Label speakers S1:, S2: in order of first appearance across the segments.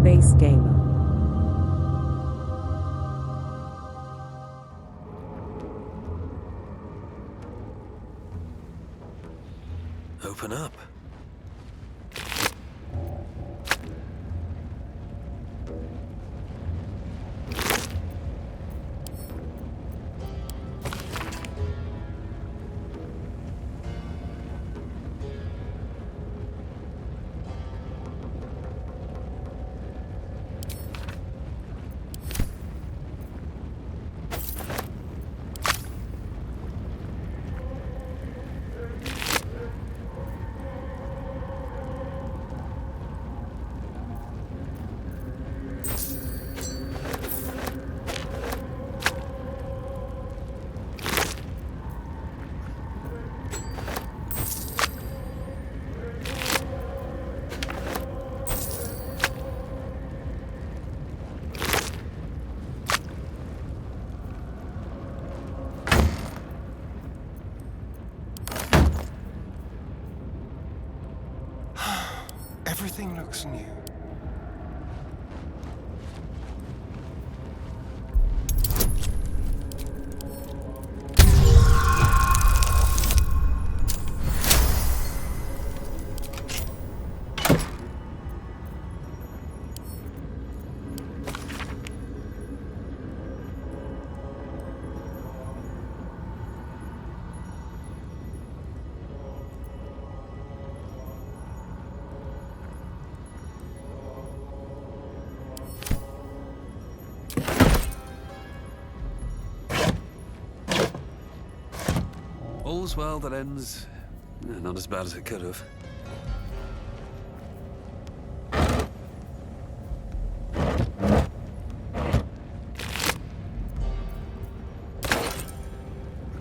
S1: Space Gamer.
S2: Open up. Everything looks new. All's well that ends not as bad as it could have.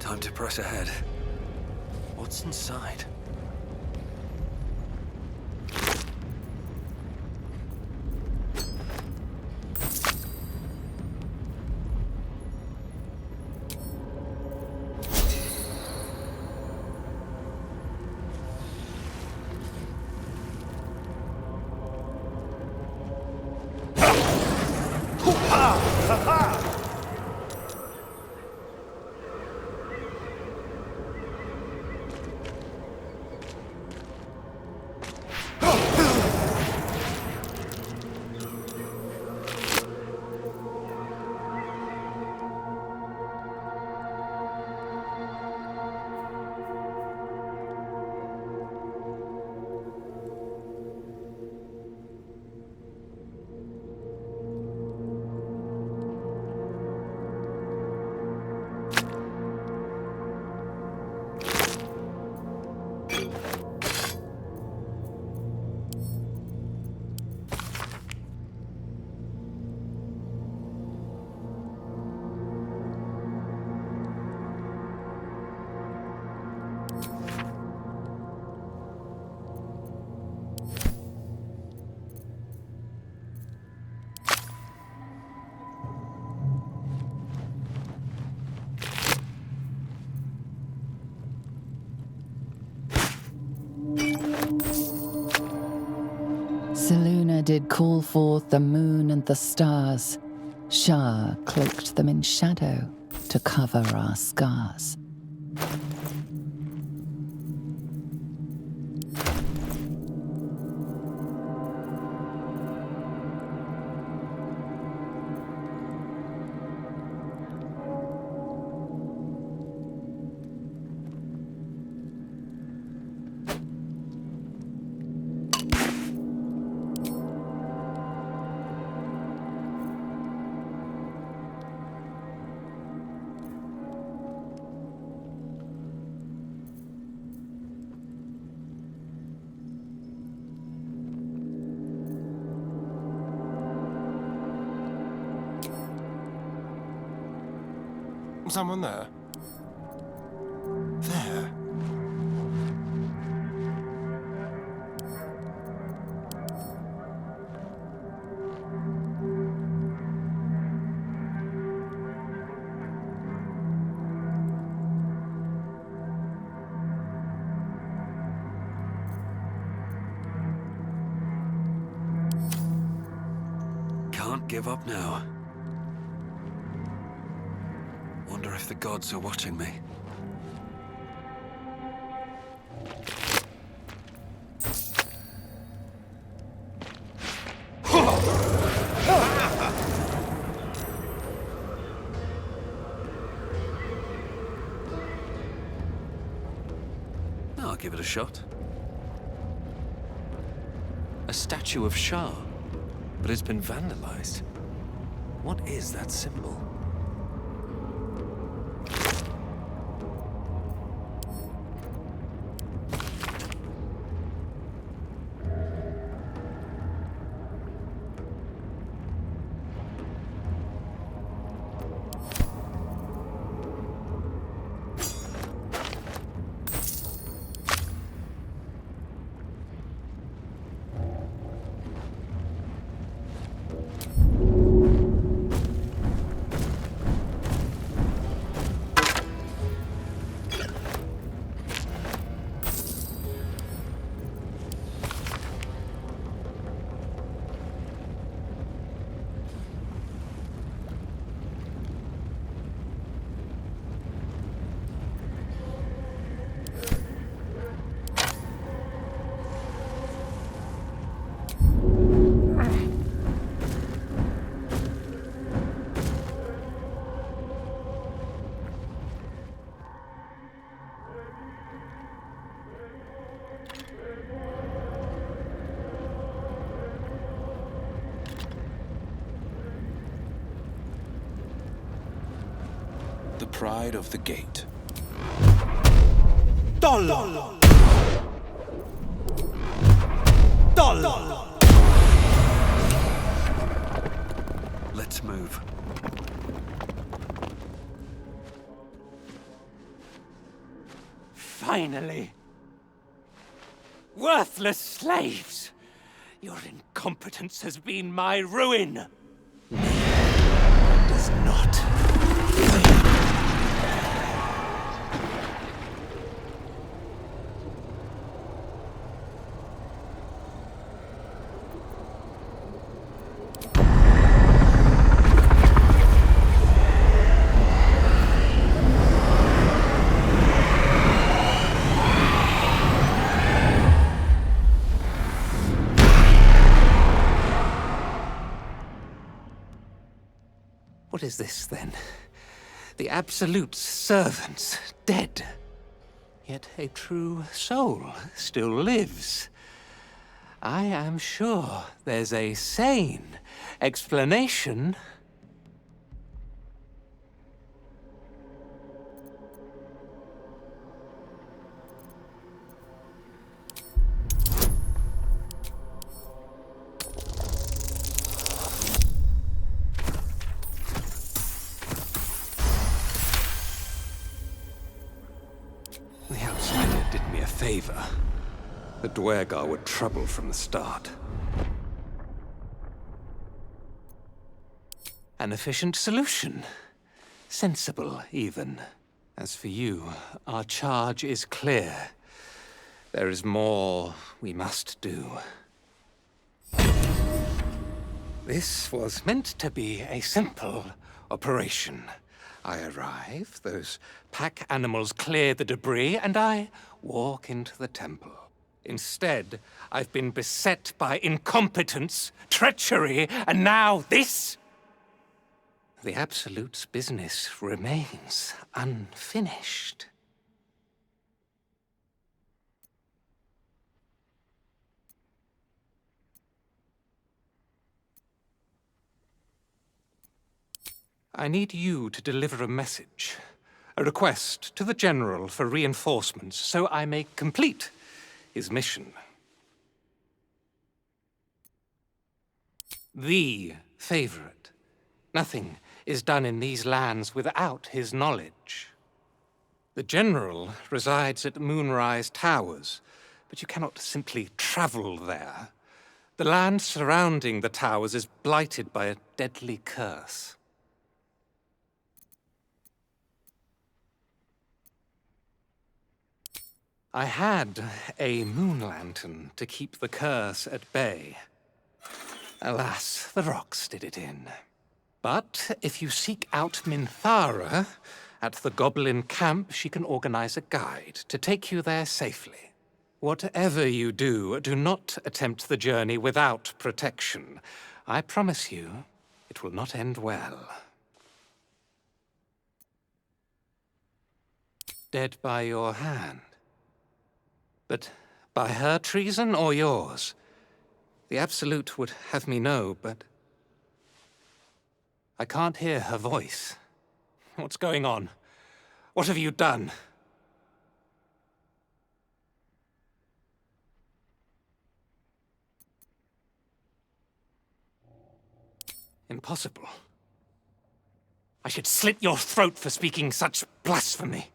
S2: Time to press ahead. What's inside?
S3: Seluna did call forth the moon and the stars. Shah cloaked them in shadow to cover our scars.
S2: Someone there? There. can't give up now. Wonder if the gods are watching me. I'll give it a shot.
S1: A statue of Shah, but it's been vandalized. What is that symbol?
S4: The pride of the gate. Dollar! Dollar!
S2: Let's move.
S5: Finally! Worthless slaves! Your incompetence has been my ruin!
S1: Does not.
S5: What is this, then? The Absolute's servants dead. Yet a true soul still lives. I am sure there's a sane explanation.
S1: The outsider did me a favor. The Dwergar were trouble from the start.
S5: An efficient solution. Sensible, even. As for you, our charge is clear. There is more we must do. This was meant to be a simple operation. I arrive, those pack animals clear the debris, and I walk into the temple. Instead, I've been beset by incompetence, treachery, and now this? The Absolute's business remains unfinished. I need you to deliver a message, a request to the General for reinforcements, so I may complete his mission. The favorite. Nothing is done in these lands without his knowledge. The General resides at Moonrise Towers, but you cannot simply travel there. The land surrounding the towers is blighted by a deadly curse. I had a moon lantern to keep the curse at bay. Alas, the rocks did it in. But if you seek out Minthara, at the Goblin camp, she can organize a guide to take you there safely. Whatever you do, do not attempt the journey without protection. I promise you, it will not end well. Dead by your hand. But by her treason or yours? The Absolute would have me know, but I can't hear her voice. What's going on? What have you done? Impossible. I should slit your throat for speaking such blasphemy.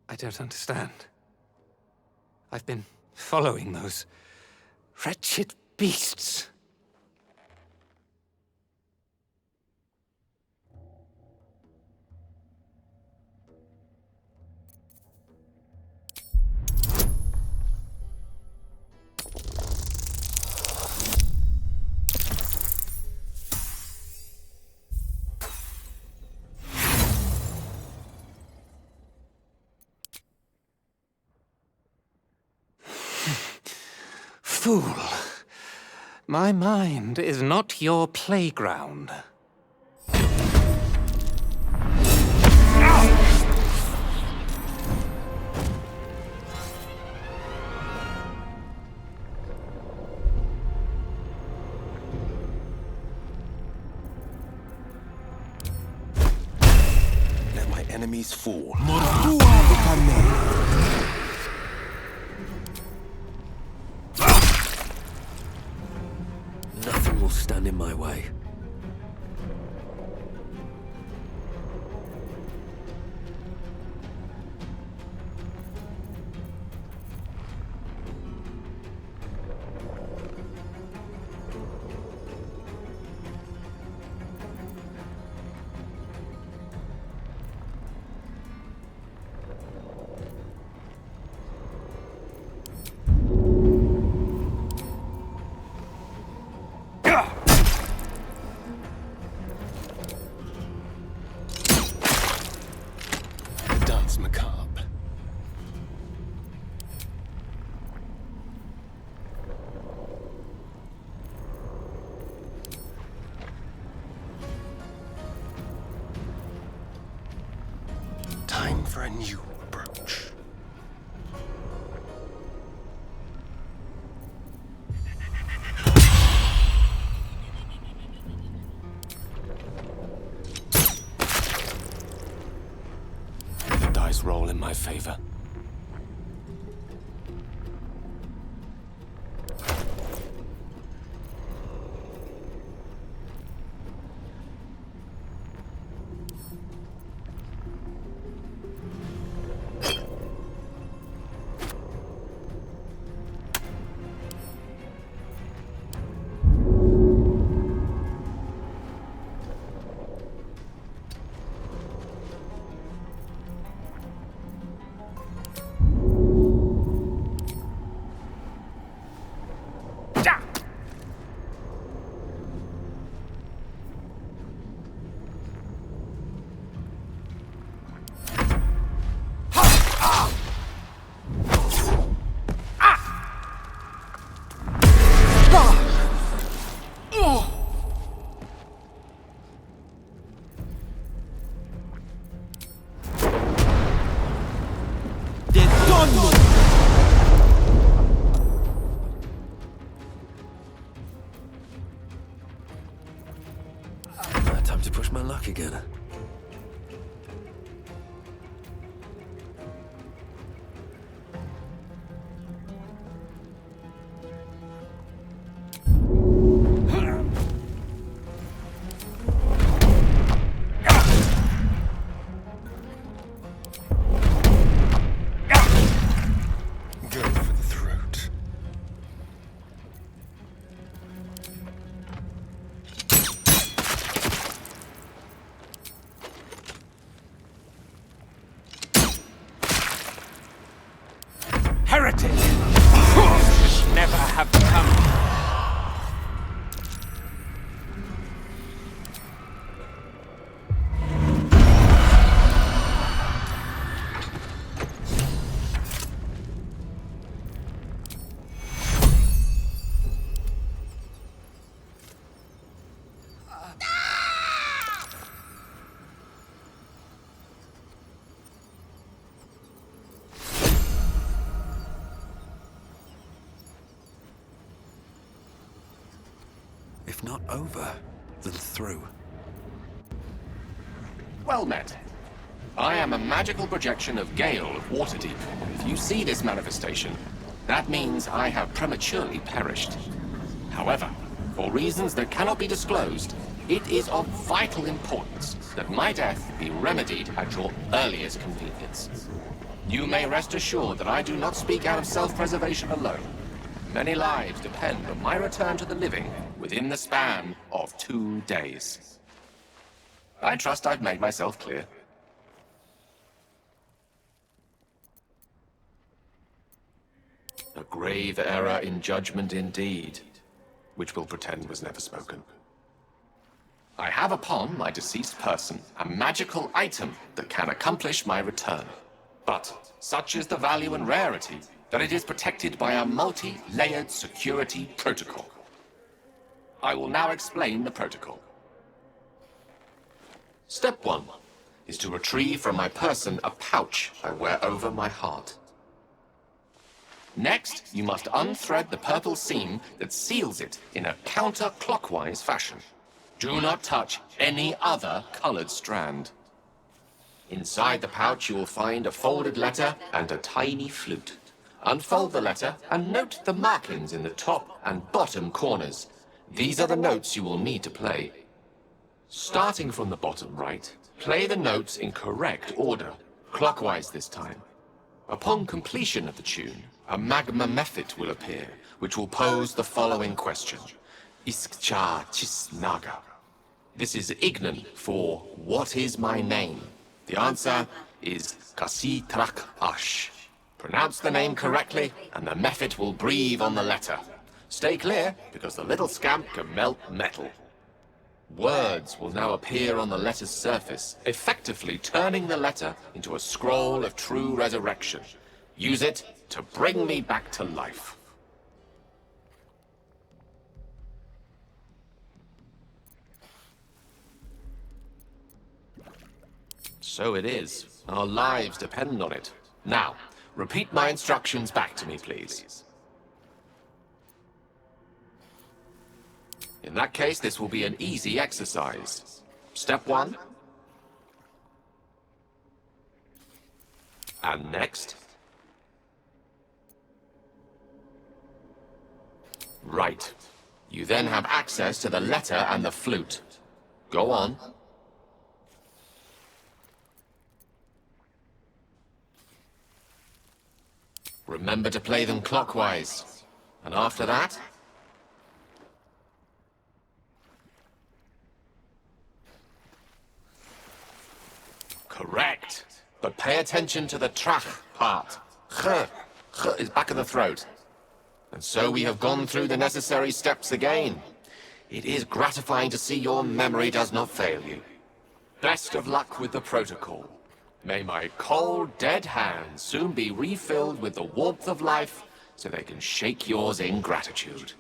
S5: I don't understand. I've been following those wretched beasts. Fool. My mind is not your playground.
S4: Let my enemies fall.
S2: Nothing will stand in my way.
S4: Dance macabre. Time for a new approach. The dice roll in my favor.
S2: Time to push my luck again. not over, than through.
S6: Well met. I am a magical projection of Gale of Waterdeep. If you see this manifestation, that means I have prematurely perished. However, for reasons that cannot be disclosed, it is of vital importance that my death be remedied at your earliest convenience. You may rest assured that I do not speak out of self-preservation alone. Many lives depend on my return to the living within the span of 2 days. I trust I've made myself clear. A grave error in judgment indeed, which we'll pretend was never spoken. I have upon my deceased person a magical item that can accomplish my return. But such is the value and rarity that it is protected by a multi-layered security protocol. I will now explain the protocol. Step 1 is to retrieve from my person a pouch I wear over my heart. Next, you must unthread the purple seam that seals it in a counterclockwise fashion. Do not touch any other colored strand. Inside the pouch, you will find a folded letter and a tiny flute. Unfold the letter and note the markings in the top and bottom corners. These are the notes you will need to play. Starting from the bottom right, play the notes in correct order, clockwise this time. Upon completion of the tune, a magma method will appear, which will pose the following question. Iskcha Chisnaga. This is Ignan for what is my name? The answer is Kasi Trak Ash. Pronounce the name correctly, and the method will breathe on the letter. Stay clear, because the little scamp can melt metal. Words will now appear on the letter's surface, effectively turning the letter into a scroll of true resurrection. Use it to bring me back to life. So it is. Our lives depend on it. Now, repeat my instructions back to me, please. In that case, this will be an easy exercise. Step 1. And next. Right. You then have access to the letter and the flute. Go on. Remember to play them clockwise. And after that? Correct. But pay attention to the trach part. Ch is back of the throat. And so we have gone through the necessary steps again. It is gratifying to see your memory does not fail you. Best of luck with the protocol. May my cold, dead hands soon be refilled with the warmth of life so they can shake yours in gratitude.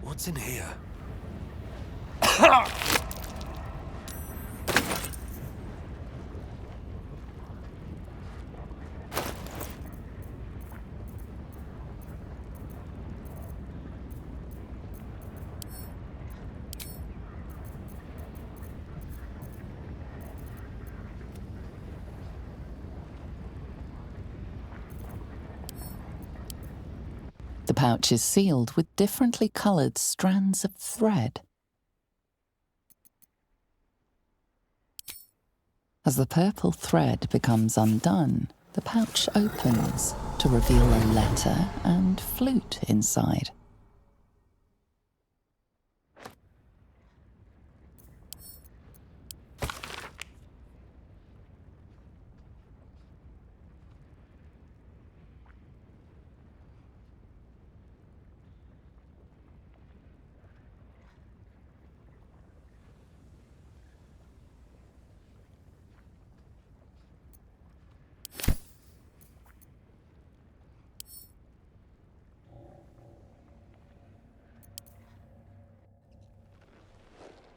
S2: What's in here?
S3: The pouch is sealed with differently coloured strands of thread. As the purple thread becomes undone, the pouch opens to reveal a letter and flute inside.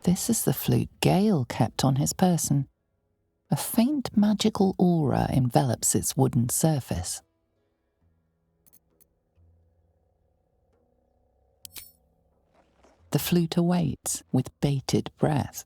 S3: This is the flute Gale kept on his person. A faint magical aura envelops its wooden surface. The flute awaits with bated breath.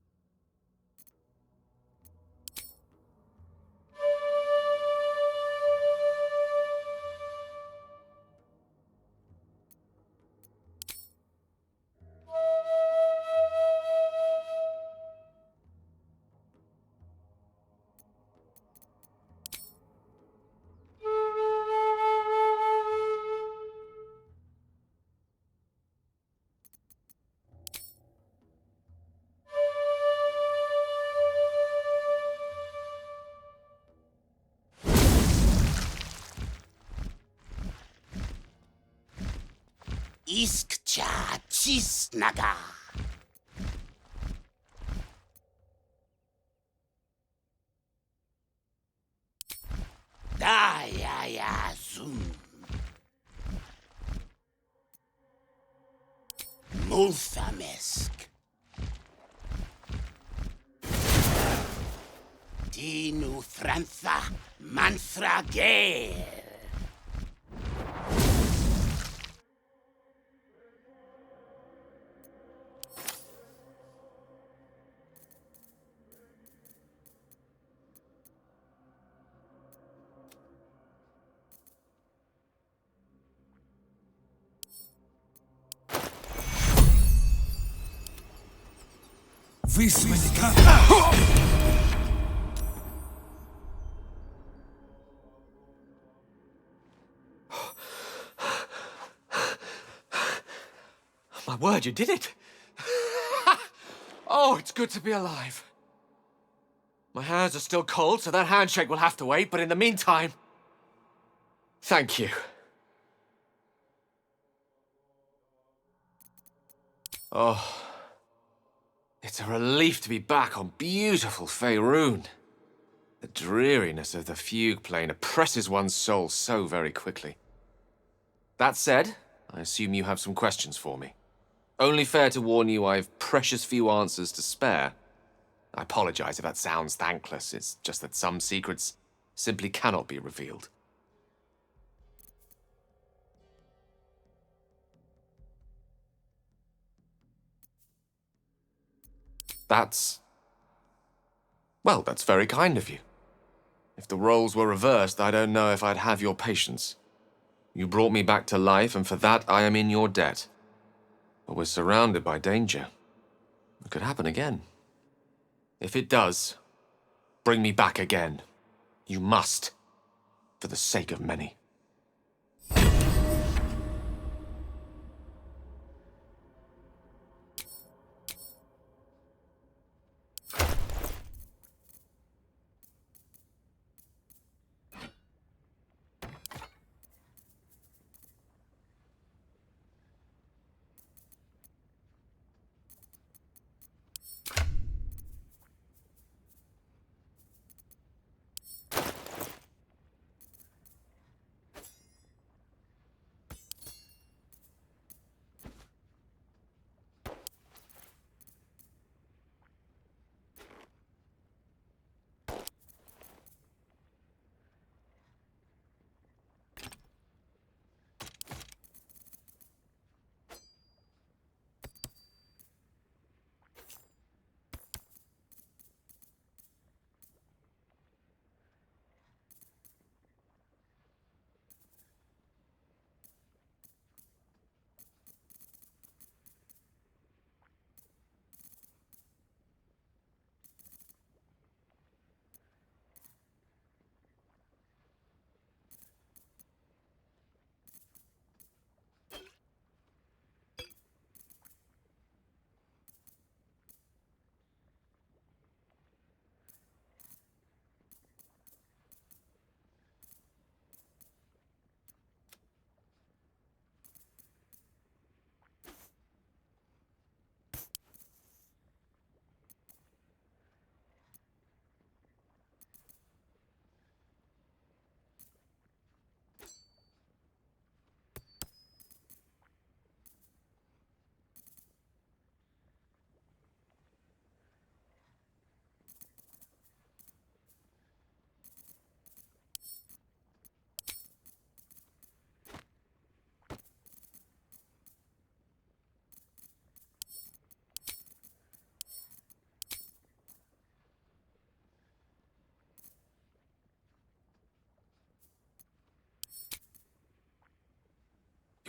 S7: Iskcha Chisnaga. Daya Zoom. Multhamesk. Dinu Thrantha Manthra Gale.
S5: My word, you did it! Oh, it's good to be alive. My hands are still cold, so that handshake will have to wait, but in the meantime, thank you. Oh, it's a relief to be back on beautiful Faerun. The dreariness of the fugue plane oppresses one's soul so very quickly. That said, I assume you have some questions for me. Only fair to warn you I've precious few answers to spare. I apologize if that sounds thankless. It's just that some secrets simply cannot be revealed. Well, that's very kind of you. If the roles were reversed, I don't know if I'd have your patience. You brought me back to life, and for that I am in your debt. But we're surrounded by danger. It could happen again. If it does, bring me back again. You must, for the sake of many.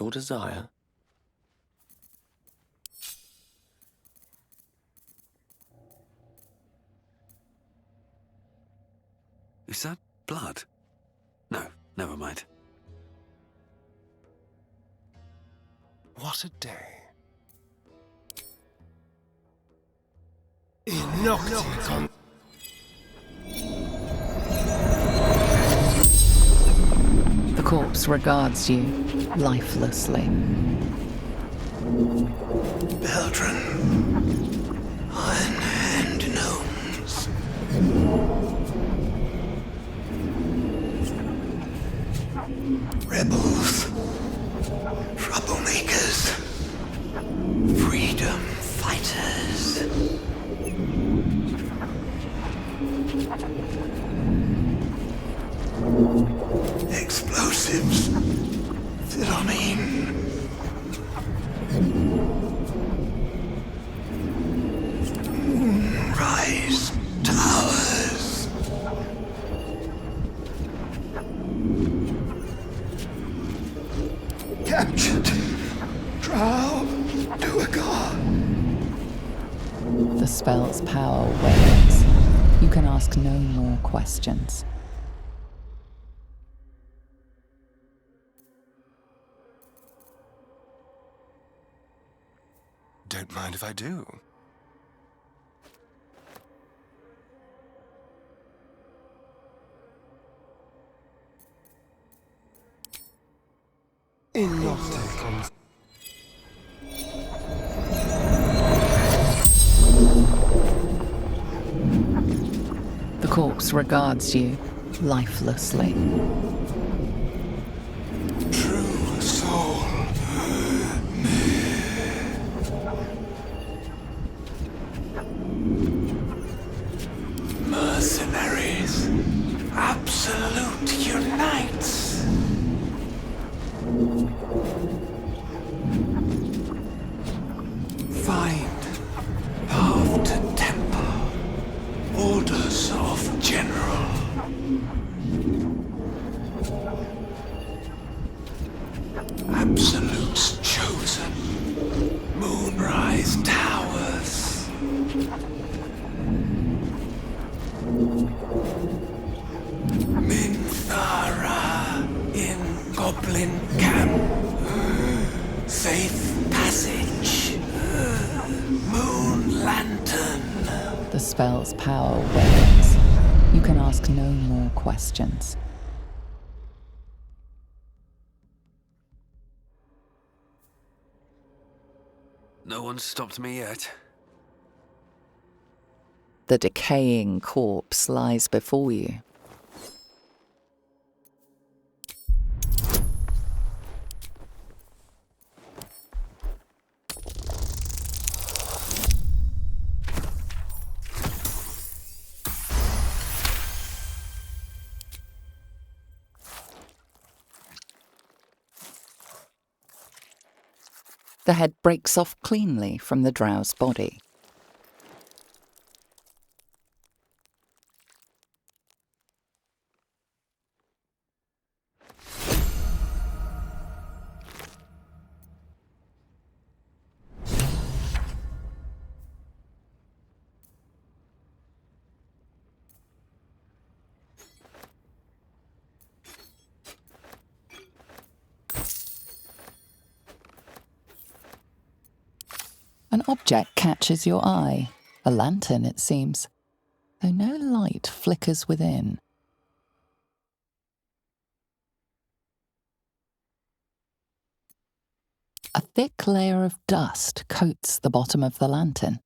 S4: your desire?
S2: Is that blood? No, never mind.
S4: What a day.
S3: The corpse regards you lifelessly.
S5: Beldrin. Iron Hand gnomes. Rebels. Troublemakers. Freedom fighters. Explosives. Philomene. Moonrise towers. Captured. Drow. Duergar.
S3: The spell's power wanes. You can ask no more questions.
S4: Don't mind if I do.
S3: The corpse regards you lifelessly.
S5: True soul. Mercenaries. Absolute unites. Find path to temple. Orders of general. Absolutes chosen. Moonrise towers. Minthara in Goblin Camp. Safe passage. Moon lantern.
S3: The spell's power wanes. You can ask no more questions.
S2: No one's stopped me yet.
S3: The decaying corpse lies before you. The head breaks off cleanly from the drow's body. An object catches your eye. A lantern, it seems, though no light flickers within. A thick layer of dust coats the bottom of the lantern.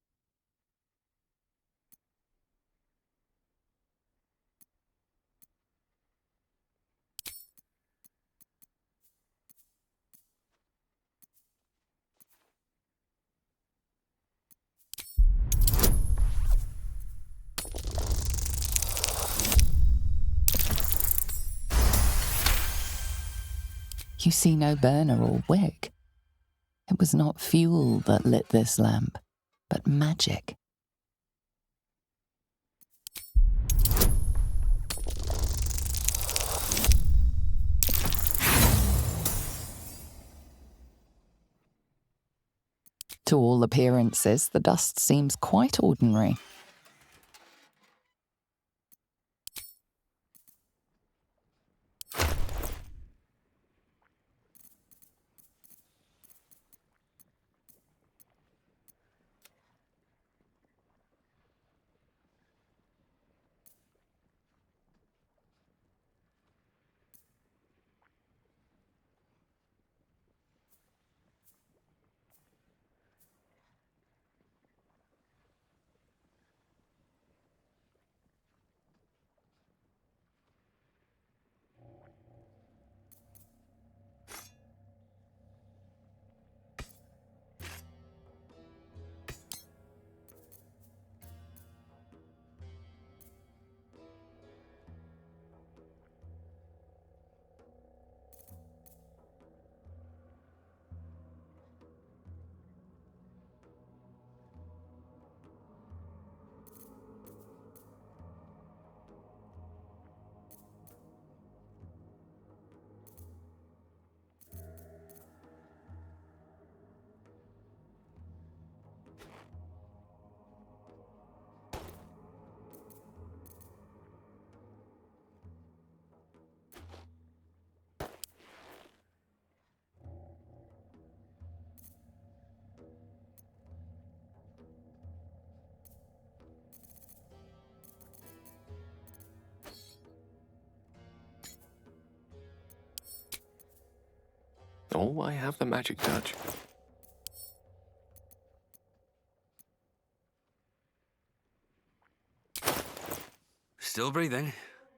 S3: You see no burner or wick. It was not fuel that lit this lamp, but magic. To all appearances, the dust seems quite ordinary.
S6: Oh, I have the magic touch.
S2: Still breathing,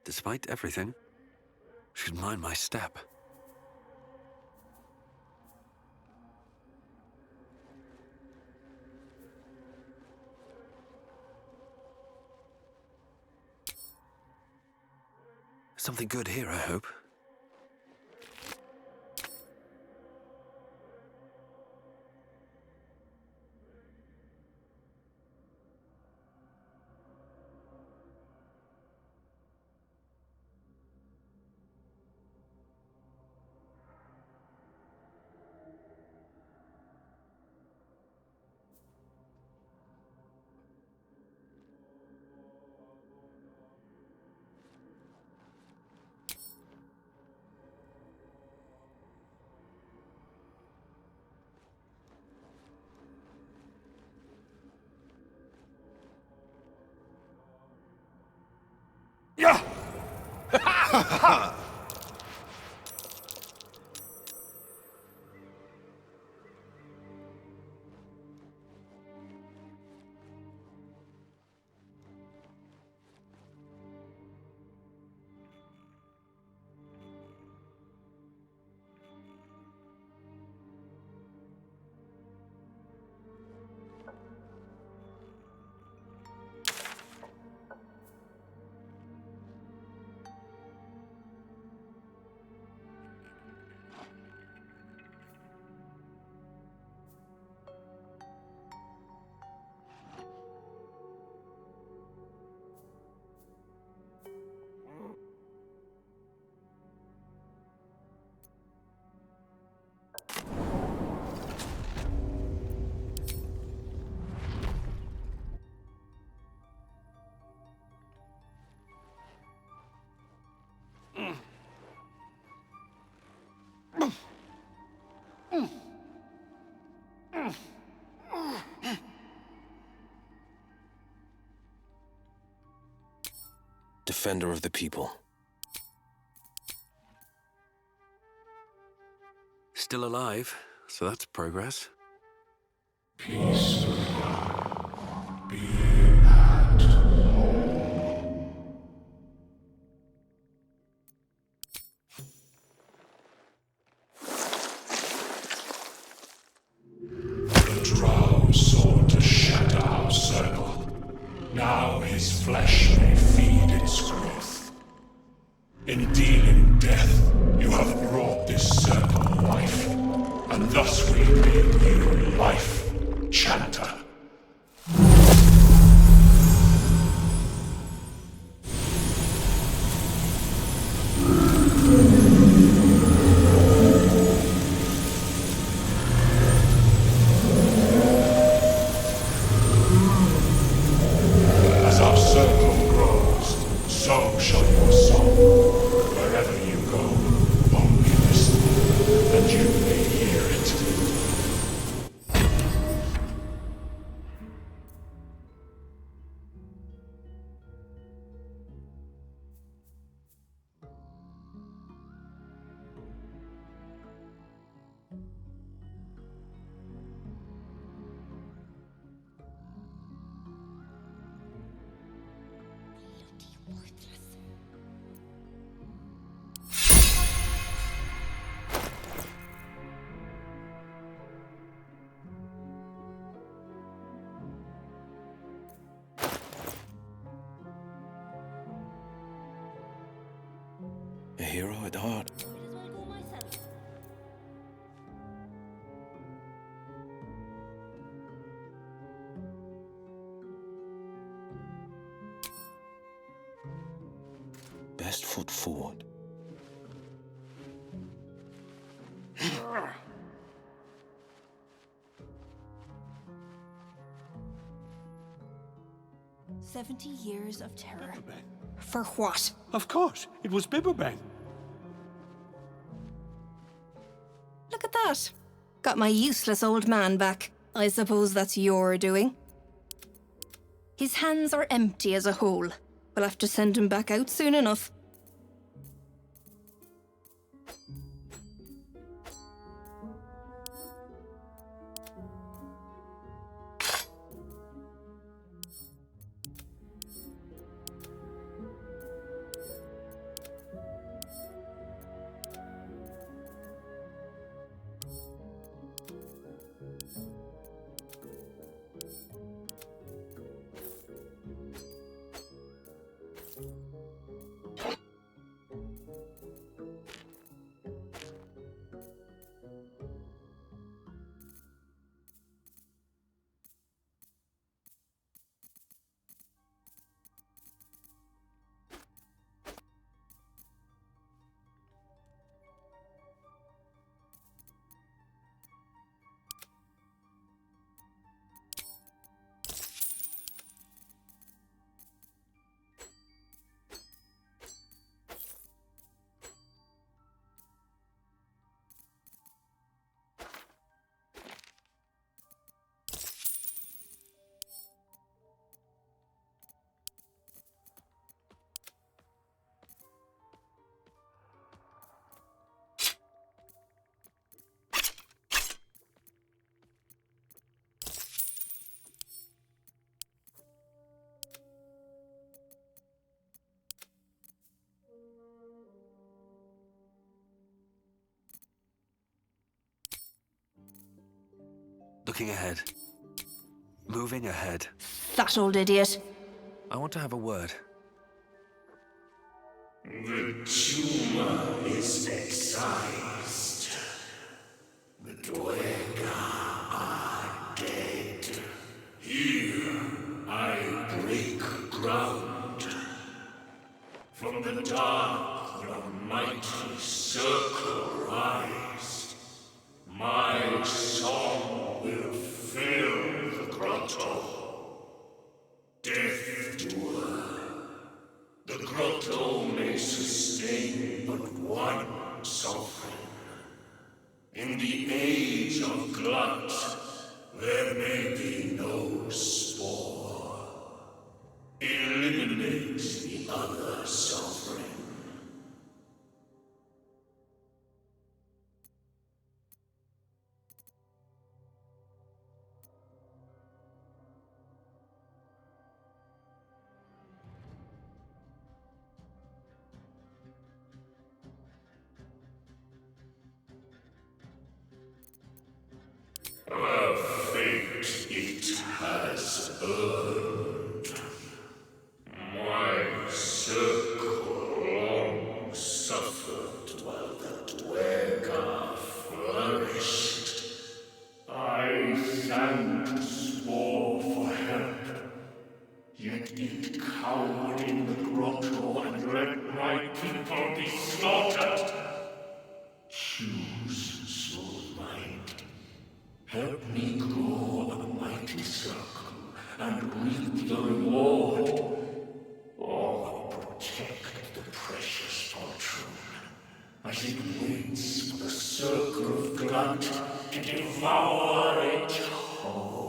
S2: despite everything. Should mind my step. Something good here, I hope.
S4: Defender of the people.
S2: Still alive, so that's progress.
S8: The drow sought to shatter our circle. Now his flesh may feed its growth. In dealing death, you have brought this circle life, and thus we bring you life, Chanter.
S4: hero at heart. Best foot forward.
S9: "70 years of terror. For what?"
S8: Of course, it was Bibberben.
S9: Look at that. Got my useless old man back. I suppose that's your doing. His hands are empty as a whole. We'll have to send him back out soon enough.
S2: Looking ahead. Moving ahead.
S9: That old idiot.
S2: I want to have a word.
S8: The tumor is excised. The Dwega are dead. Here I break ground. From the dark, the mighty circle rise. My song will fill the grotto. Death doer. The grotto may sustain but one sovereign. In the age of glut, there may be no spore. Eliminate the other sovereign. A fate it has earned. My circle long suffered while the Dwega flourished. I sang swore for help, yet it cowered in the grotto and let my people be slaughtered. Choose, soul mind. Help me grow a mighty circle and reap the reward, or protect the precious fortune as it waits for the circle of glut to devour it whole.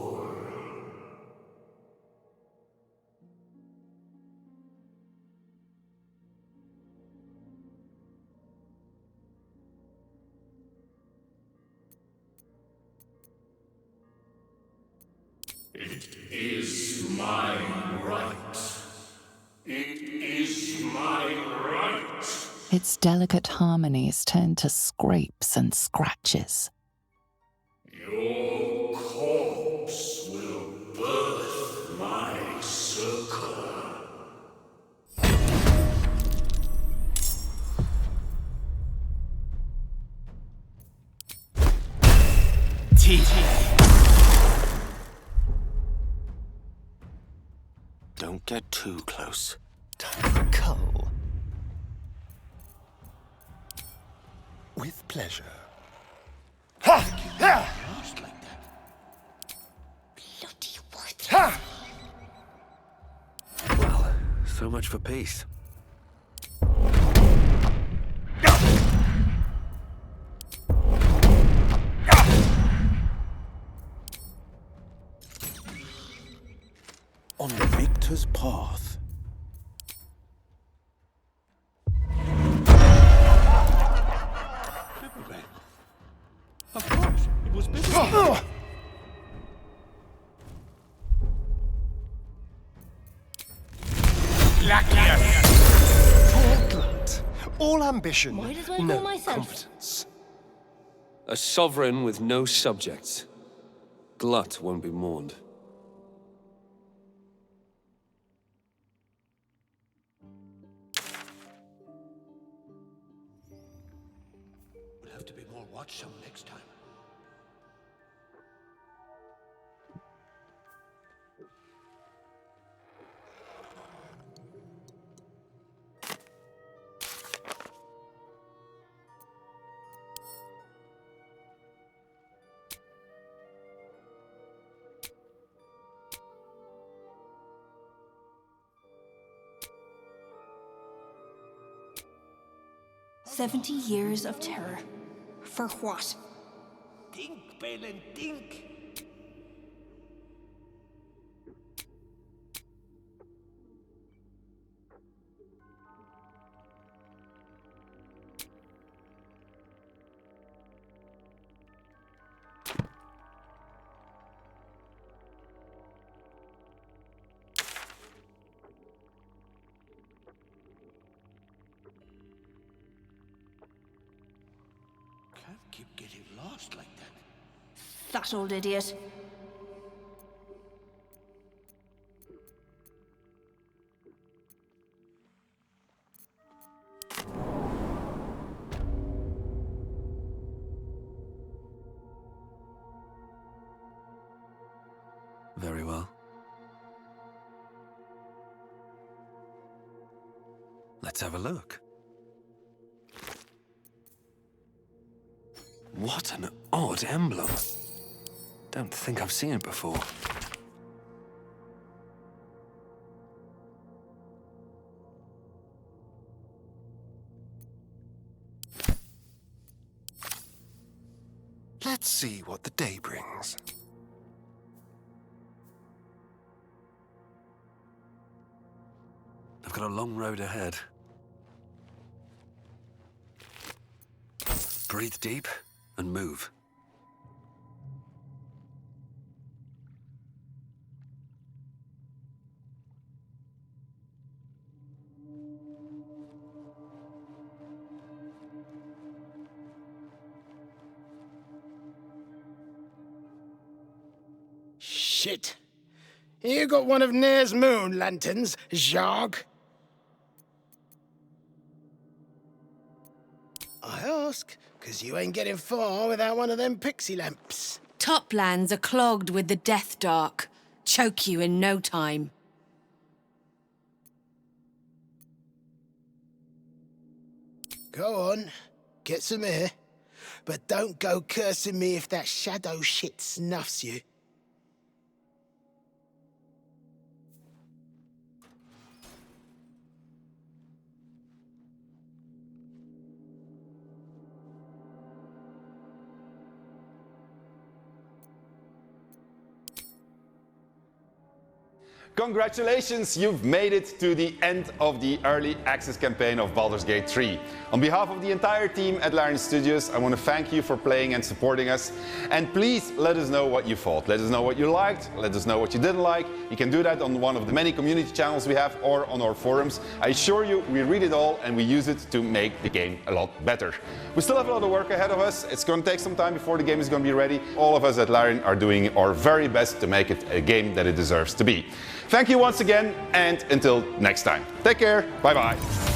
S8: It is my right. It is my right.
S3: Its delicate harmonies turn to scrapes and scratches.
S8: Your corpse will birth my circle.
S7: teeth.
S4: Don't get too close.
S10: Time for cull. With pleasure.
S7: Lost like that.
S9: Bloody worthless.
S2: Well, so much for peace.
S4: On the victor's path.
S10: Of course, it was business. Poor Glut. All ambition,
S9: Might as well
S10: no
S9: go myself.
S10: competence.
S2: A sovereign with no subjects. Glut won't be mourned.
S10: We'll have to be more watchsome next time.
S9: "70 years of terror. For what?"
S7: Think, Balin, think. Can't keep getting lost like that.
S9: That old idiot.
S2: Very well. Let's have a look. What an odd emblem. Don't think I've seen it before.
S10: Let's see what the day brings.
S2: I've got a long road ahead. Breathe deep and move.
S7: Shit. You got one of Nair's moon lanterns, Zharg? I ask, 'cause you ain't getting far without one of them pixie lamps.
S11: Toplands are clogged with the death dark. Choke you in no time.
S7: Go on, get some air. But don't go cursing me if that shadow shit snuffs you.
S12: Congratulations, you've made it to the end of the early access campaign of Baldur's Gate 3. On behalf of the entire team at Larian Studios, I want to thank you for playing and supporting us. And please let us know what you thought. Let us know what you liked, let us know what you didn't like. You can do that on one of the many community channels we have or on our forums. I assure you, we read it all and we use it to make the game a lot better. We still have a lot of work ahead of us. It's going to take some time before the game is going to be ready. All of us at Larian are doing our very best to make it a game that it deserves to be. Thank you once again, and until next time. Take care, bye-bye.